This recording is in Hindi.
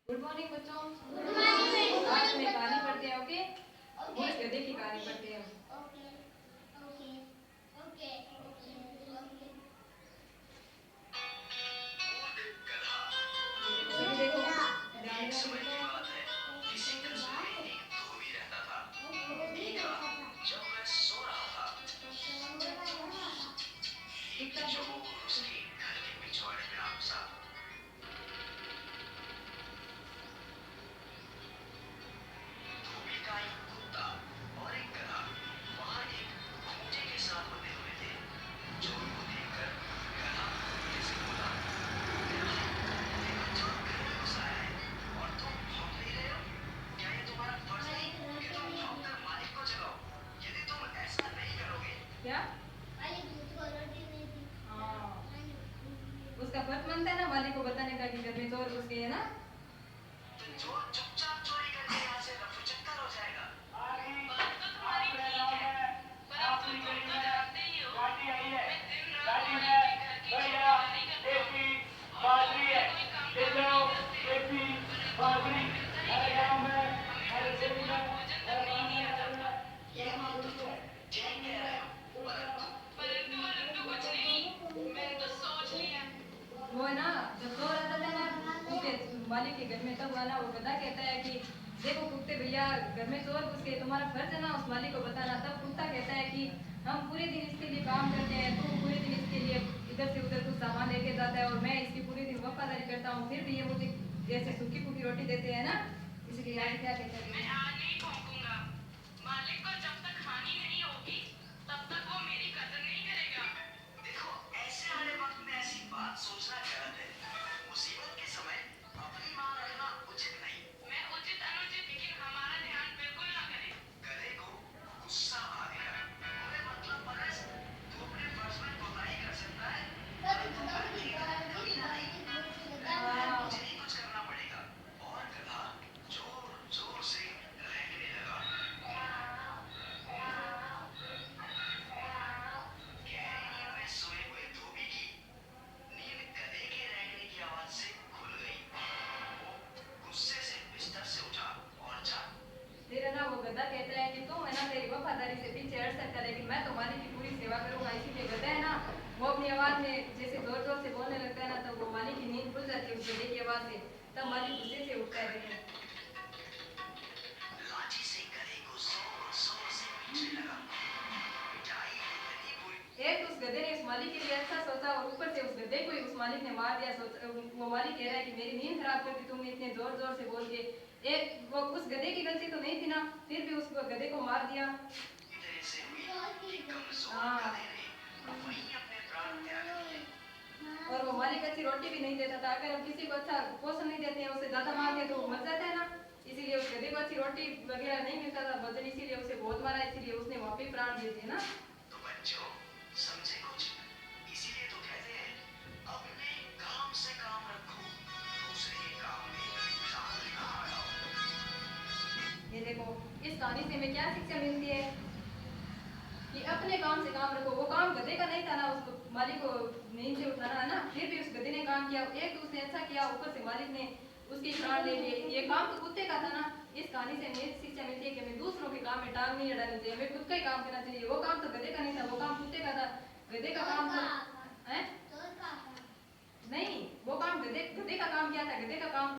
गुड मॉर्निंग बच्चों। Good morning. आज हम एक कहानी पढ़ते हैं। ओके, ओके उस गधे की कहानी पढ़ते हैं। Okay okay okay okay. ये देखो, सभी देखो, ध्यान एक से समय की देखो। बात है, किसी कस्बे में एक धोबी रहता था। धोबी का जब वह सो रहा था, एक चोर उसके घर के पिछवाड़े में आ घुसा। धोबी का एक कुत्ता और एक गधा वहां एक खूंटे के साथ बंधे हुए थे। चोर को देखकर गधा धोबी से बोला, देखो चोर घर में घुस आया है और तुम भौंक नहीं रहे हो। क्या ये तुम्हारा फर्ज नहीं कि तुम भौंक कर मालिक को जगाओ? यदि तुम ऐसा नहीं करोगे। क्या? हाँ, उसका फर्ज बनता है ना मालिक को बताने का कि घर में चोर घुस गए है ना। तो चोर चुपचाप चोरी करके यहाँ से रफूचक्कर हो जाएगा। बात तो तुम्हारी ठीक है, पर अब तुम तो जानते ही हो मैं दिन रात मालिक के घर की चौकीदारी करता हूँ और तुम मुझे कोई काम करने नहीं देते। परंतु हमें मिलता ही क्या है? हमें ढंग से पूरा भोजन तक नहीं दिया जाता। ये बात तो तुम ठीक कह रहे हो, परंतु परंतु कुछ नहीं, मैंने तो सोच लिया। वो है ना, जब चोर आता था ना उसके मालिक के घर में, तब वाला वो गधा कहता है कि देखो कुत्ते भैया, घर में चोर घुस गए, तुम्हारा फर्ज है ना उस मालिक को बताना। तब कुत्ता कहता है कि हम पूरे दिन इसके लिए काम करते हैं, तू पूरे दिन इसके लिए इधर से उधर कुछ सामान लेके जाता है और मैं इसकी पूरे दिन वफादारी करता हूँ, फिर भी ये मुझे जैसे सूखी फूकी रोटी देते हैं ना, इसलिए यार क्या कहते मैं हैं। आज नहीं भौंकूंगा। मालिक को जब तक हानि नहीं होगी तब तक वो मेरी कदर नहीं करेगा। देखो ऐसे वाले वक्त में ऐसी बात सोचना गलत है। मुसीबत के समय अपनी मां रखना उचित नहीं। मैं उचित अनुचित लेकिन हमारा ध्यान बिल्कुल ना करें। गधे को गुस्सा आ गया। बोले मतलब परस तू अपने फर्ज में कोताही कर सकता है, परंतु घर की कमीना नहीं। मुझे ही कुछ करना पड़ेगा। और गधा जोर जोर से रहने लगा। गहरी नींद में सोए हुए धोबी की नींद गधे के रेंगने की आवाज से खुल गई। वो गुस्से से बिस्तर से उठा और जाग। फिर है ना वो गधा कहता है कि तुम है ना तेरी वफादारी से पीछे हट सकता है, लेकिन मैं तो मालिक की पूरी सेवा करूंगा। इसीलिए गधा है ना वो अपनी आवाज में जैसे जोर जोर से बोलने लगता है ना, तब वो मालिक की नींद खुल जाती है उस गधे की आवाज से। तब मालिक गुस्से से उठता है। लाठी से गधे को जोर जोर से पीटने लगा। पिटाई इतनी बुरी। एक उस गधे ने उस मालिक के लिए अच्छा सोचा और ऊपर से उस गधे को ही उस मालिक ने मार दिया। वो मालिक कह रहा है कि मेरी नींद खराब कर दी तुमने इतने जोर जोर से बोल के। एक वो उस गधे की गलती तो नहीं थी ना, फिर भी उस गधे को मार दिया। तरह से हुई कि कमजोर हाँ, गधे ने वहीं अपने प्राण त्याग दिए। और वो मालिक अच्छी रोटी भी नहीं देता था। अगर हम किसी को अच्छा पोषण नहीं देते हैं, उसे ज्यादा मारते हैं तो वो मर जाता है ना। इसीलिए उस गधे को अच्छी रोटी वगैरह नहीं मिलता था भोजन, इसीलिए उसे बहुत मारा। इसीलिए उसने वहां पे प्राण दिए थे ना। तो बच्चों समझे कुछ? इसीलिए तो कहते हैं अपने काम से काम रखो, दूसरे के काम में जान ना अड़ाओ। ये देखो, इस कहानी से हमें क्या शिक्षा मिलती है कि अपने काम से काम रखो। वो काम गधे का नहीं था ना, उसको मालिक को नींद से उठाना है ना, फिर भी उस गधे ने काम किया। एक तो उसने अच्छा किया, ऊपर से मालिक ने उसके प्राण ले लिए। ये काम तो कुत्ते का था ना। इस कहानी से हमें शिक्षा मिलती है कि हमें दूसरों के काम में टांग नहीं अड़ानी चाहिए, हमें खुद का ही काम करना चाहिए। वो काम तो गधे का नहीं था, वो काम कुत्ते का था। गधे का काम तो है नहीं, वो काम गधे गधे का काम क्या था? गधे का काम